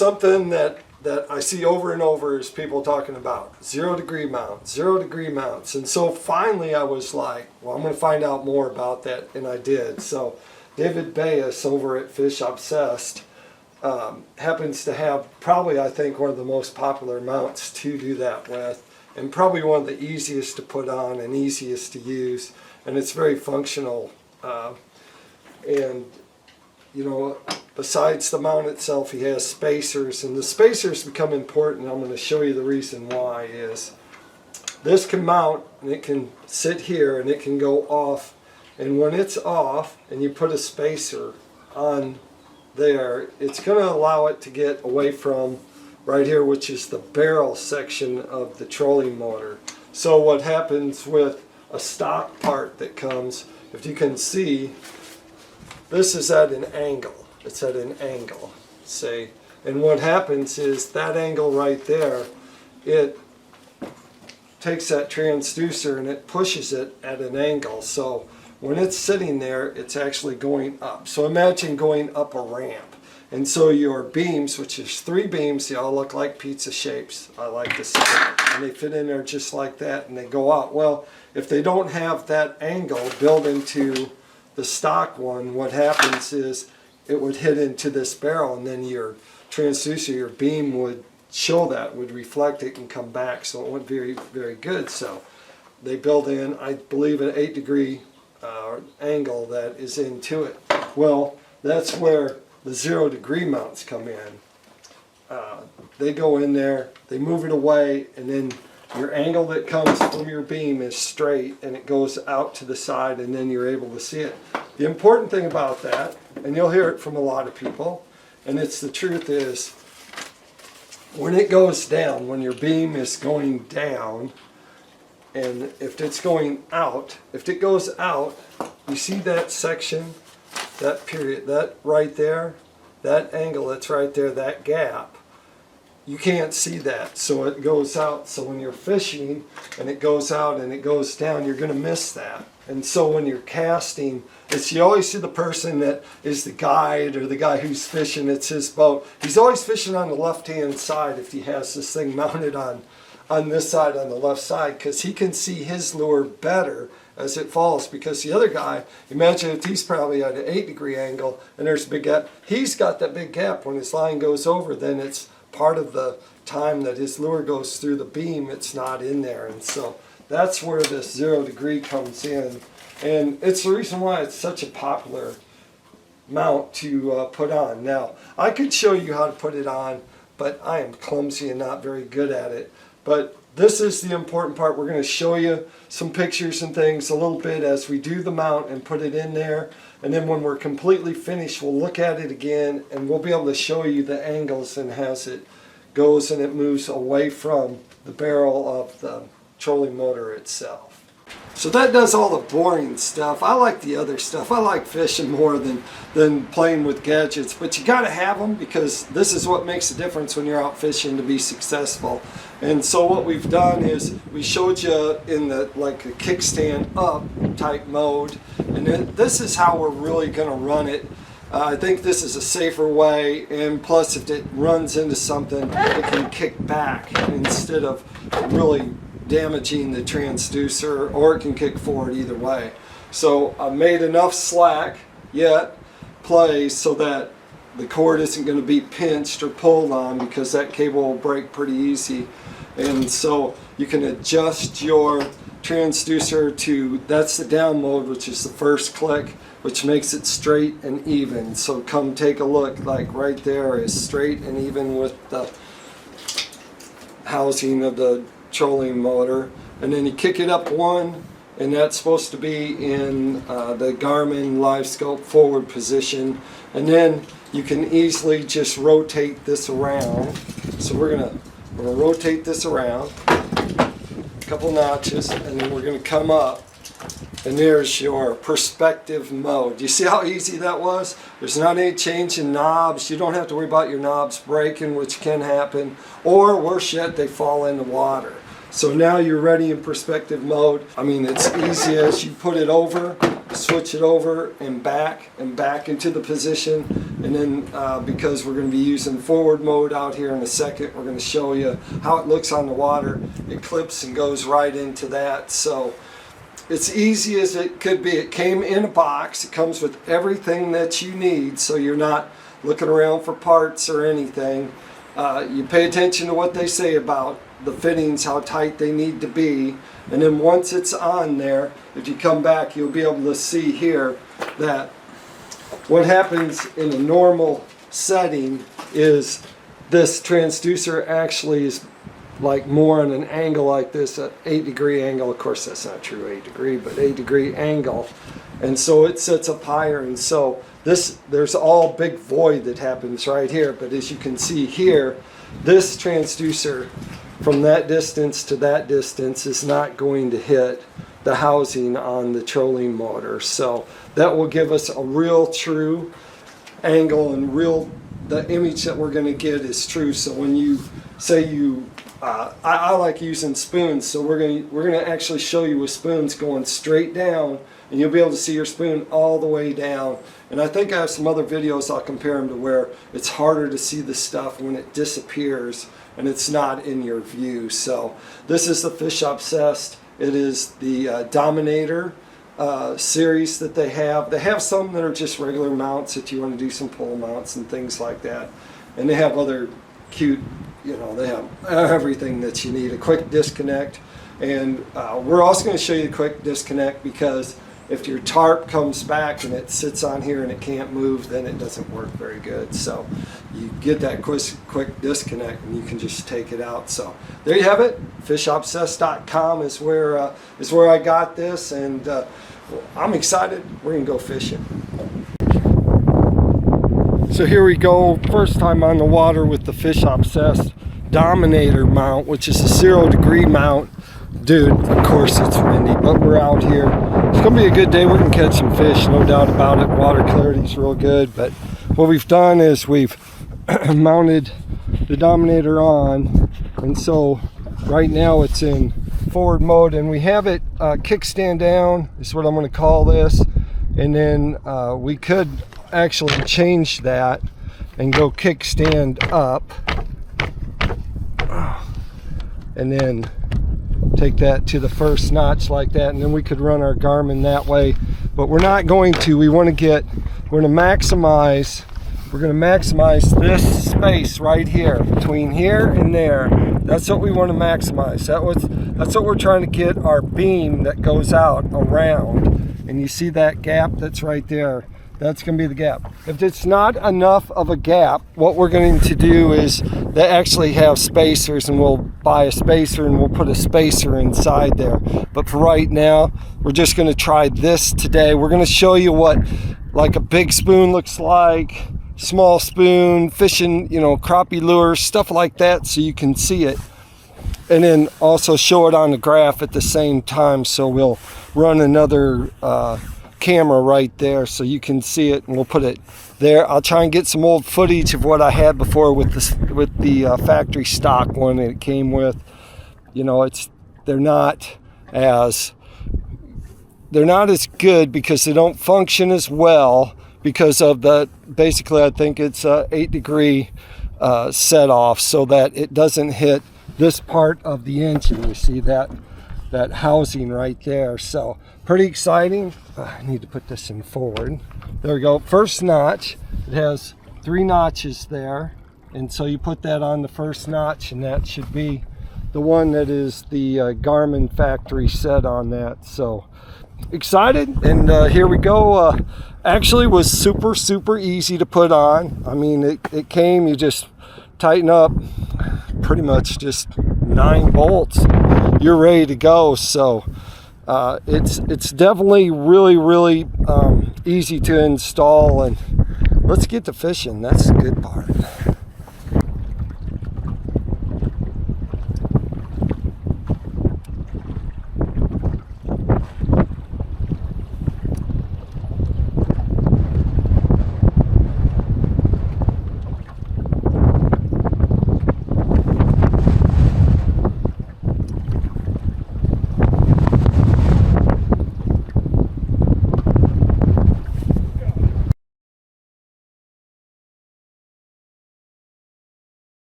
something that I see over and over is people talking about 0 degree mounts, 0 degree mounts. And so finally I was like, well, I'm going to find out more about that, and I did. So David Bayes over at Fish Obsessed happens to have probably, I think, one of the most popular mounts to do that with, and probably one of the easiest to put on and easiest to use, and it's very functional. And you know, besides the mount itself, he has spacers, and the spacers become important. I'm going to show you the reason why. Is this can mount, and it can sit here, and it can go off, and when it's off and you put a spacer on there, it's going to allow it to get away from right here, which is the barrel section of the trolling motor. So what happens with a stock part that comes, if you can see, this is at an angle. It's at an angle, see? And what happens is that angle right there, it takes that transducer and it pushes it at an angle. So when it's sitting there, it's actually going up. So imagine going up a ramp. And so your beams, which is 3 beams, they all look like pizza shapes, I like to say. And they fit in there just like that, and they go out. Well, if they don't have that angle built into the stock one, what happens is it would hit into this barrel, and then your transducer, your beam would show that, would reflect it and come back. So it went very, very good. So they build in, I believe, an 8 degree angle that is into it. Well, that's where the 0 degree mounts come in. They go in there, they move it away, and then your angle that comes from your beam is straight, and it goes out to the side, and then you're able to see it. The important thing about that, and you'll hear it from a lot of people, and it's the truth, is when it goes down, when your beam is going down, and if it's going out, if it goes out, you see that section, that period, that right there, that angle that's right there, that gap, you can't see that, so it goes out. So when you're fishing and it goes out and it goes down, you're going to miss that. And so when you're casting, it's, you always see the person that is the guide or the guy who's fishing, it's his boat. He's always fishing on the left-hand side if he has this thing mounted on this side, on the left side, because he can see his lure better as it falls. Because the other guy, imagine if he's probably at an 8 degree angle and there's a big gap, he's got that big gap. When his line goes over, then it's part of the time that his lure goes through the beam, it's not in there. And so that's where this 0 degree comes in, and it's the reason why it's such a popular mount to put on. Now, I could show you how to put it on, but I am clumsy and not very good at it. But this is the important part. We're going to show you some pictures and things a little bit as we do the mount and put it in there. And then when we're completely finished, we'll look at it again, and we'll be able to show you the angles and as it goes and it moves away from the barrel of the trolling motor itself. So that does all the boring stuff. I like the other stuff. I like fishing more than playing with gadgets, but you got to have them, because this is what makes a difference when you're out fishing to be successful. And so what we've done is we showed you in the like a kickstand up type mode, and then this is how we're really going to run it. I think this is a safer way, and plus if it runs into something, it can kick back instead of really damaging the transducer, or it can kick forward, either way. So I made enough slack yet play so that the cord isn't going to be pinched or pulled on, because that cable will break pretty easy. And so you can adjust your transducer to, that's the down mode, which is the first click, which makes it straight and even. So come take a look, like right there is straight and even with the housing of the trolling motor. And then you kick it up one, and that's supposed to be in the Garmin Live Scope forward position. And then you can easily just rotate this around. So we're gonna rotate this around a couple notches, and then we're gonna come up, and there's your perspective mode. You see how easy that was? There's not any change in knobs. You don't have to worry about your knobs breaking, which can happen, or worse yet, they fall in the water. So now you're ready in perspective mode. I mean, it's easy as you put it over, switch it over and back into the position. And then because we're going to be using forward mode out here in a second, we're going to show you how it looks on the water. It clips and goes right into that. So it's easy as it could be. It came in a box. It comes with everything that you need, so you're not looking around for parts or anything. You pay attention to what they say about the fittings, how tight they need to be, and then once it's on there, if you come back, you'll be able to see here that what happens in a normal setting is this transducer actually is like more on an angle like this, an 8-degree angle. Of course that's not true 8-degree, but 8-degree angle, and so it sets up higher. And so there's all big void that happens right here, but as you can see here, this transducer from that distance to that distance is not going to hit the housing on the trolling motor. So that will give us a real true angle, and the image that we're going to get is true. So when you say I like using spoons, so we're going to actually show you with spoons going straight down, and you'll be able to see your spoon all the way down. And I think I have some other videos I'll compare them to where it's harder to see the stuff when it disappears and it's not in your view. So this is the Fish Obsessed. It is the Dominator series that they have. They have some that are just regular mounts if you want to do some pull mounts and things like that. And they have other cute, they have everything that you need. A quick disconnect. And we're also going to show you the quick disconnect, because if your tarp comes back and it sits on here and it can't move, then it doesn't work very good. So you get that quick disconnect and you can just take it out. So there you have it. FishObsessed.com is where I got this, and I'm excited. We're gonna go fishing. So here we go. First time on the water with the Fish Obsessed Dominator mount, which is a 0-degree mount. Dude, of course it's windy, but we're out here. It's gonna be a good day. We're gonna catch some fish, no doubt about it. Water clarity's real good, but what we've done is we've mounted the Dominator on, and so right now it's in forward mode, and we have it kickstand down is what I'm going to call this, and then we could actually change that and go kickstand up, and then take that to the first notch like that, and then we could run our Garmin that way. But we're not going to. We're going to maximize this space right here between here and there. That's what we want to maximize. That's what we're trying to get our beam that goes out around. And you see that gap that's right there? That's going to be the gap. If it's not enough of a gap, what we're going to do is they actually have spacers, and we'll buy a spacer and we'll put a spacer inside there. But for right now, we're just going to try this today. We're going to show you what like a big spoon looks like, small spoon, fishing, crappie lures, stuff like that, so you can see it. And then also show it on the graph at the same time. So we'll run another camera right there so you can see it, and we'll put it there. I'll try and get some old footage of what I had before with the factory stock one that it came with. They're not as good because they don't function as well because of basically I think it's a 8-degree set off, so that it doesn't hit this part of the engine. You see that housing right there. So pretty exciting. I need to put this in forward. There we go. First notch. It has 3 notches there, and so you put that on the first notch, and that should be the one that is the Garmin factory set on that. So excited, and here we go. Actually was super easy to put on. I mean, it came, you just tighten up pretty much just 9 bolts, you're ready to go. So it's definitely really easy to install, and let's get to fishing. That's the good part.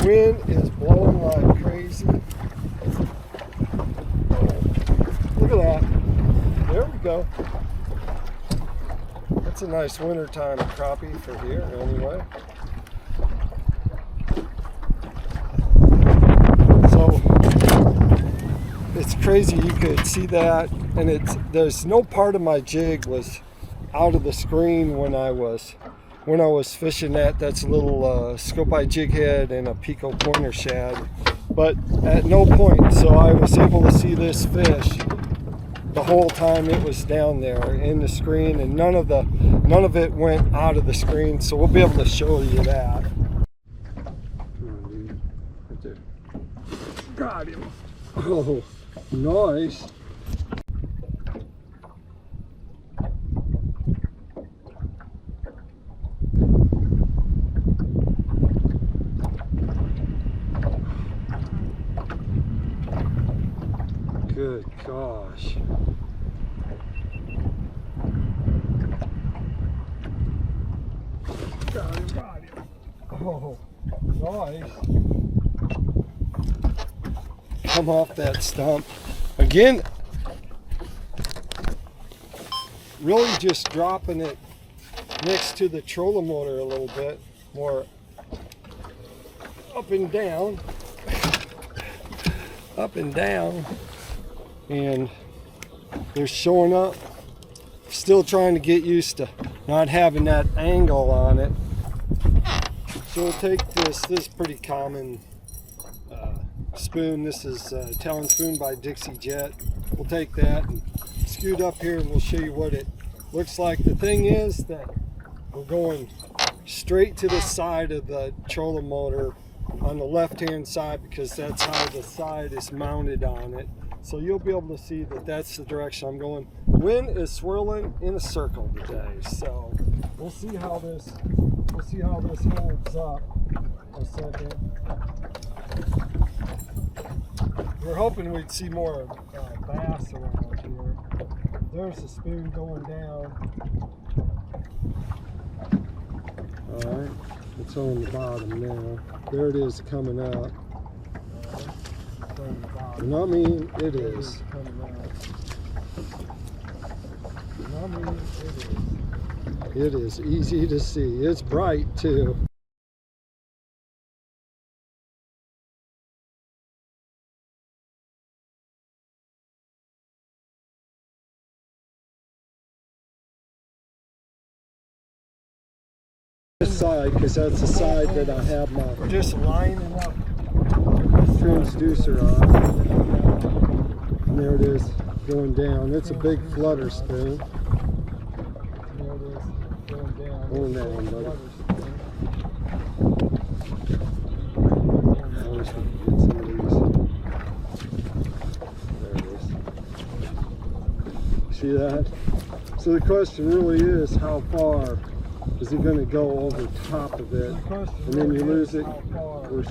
Wind is blowing like crazy. Look at that. There we go. That's a nice wintertime crappie for here anyway. So it's crazy, you could see that, and there's no part of my jig was out of the screen when I was fishing that's a little scope eye jig head and a Pico pointer shad, but at no point. So I was able to see this fish the whole time it was down there in the screen, and none of it went out of the screen. So we'll be able to show you that. Right there. Got him. Oh, nice. Good gosh. Got him. Oh, nice. Come off that stump. Again, really just dropping it next to the trolling motor a little bit more up and down. Up and down. And they're showing up. Still trying to get used to not having that angle on it. So we'll take this is pretty common spoon. This is Talon spoon by Dixie Jet. We'll take that and scoot up here and we'll show you what it looks like. The thing is that we're going straight to the side of the trolling motor on the left hand side because that's how the side is mounted on it. So you'll be able to see that that's the direction I'm going. Wind is swirling in a circle today, so we'll see how this holds up a second. We're hoping we'd see more bass around here. There's the spoon going down. All right, it's on the bottom now. There it is coming up. And I mean, it is. It is easy to see. It's bright too. This side, because that's the side that I have my just lining up transducer on. And there it is going down. It's a big flutter spoon. There it is going down. Going down, buddy. I wish we could get some of these. There it is. See that? So the question really is, how far is it going to go over top of it? And then you lose it. We're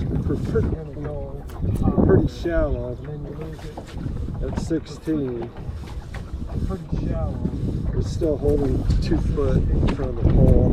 pretty shallow at 16. Pretty shallow. We're still holding 2 foot in front of the pole.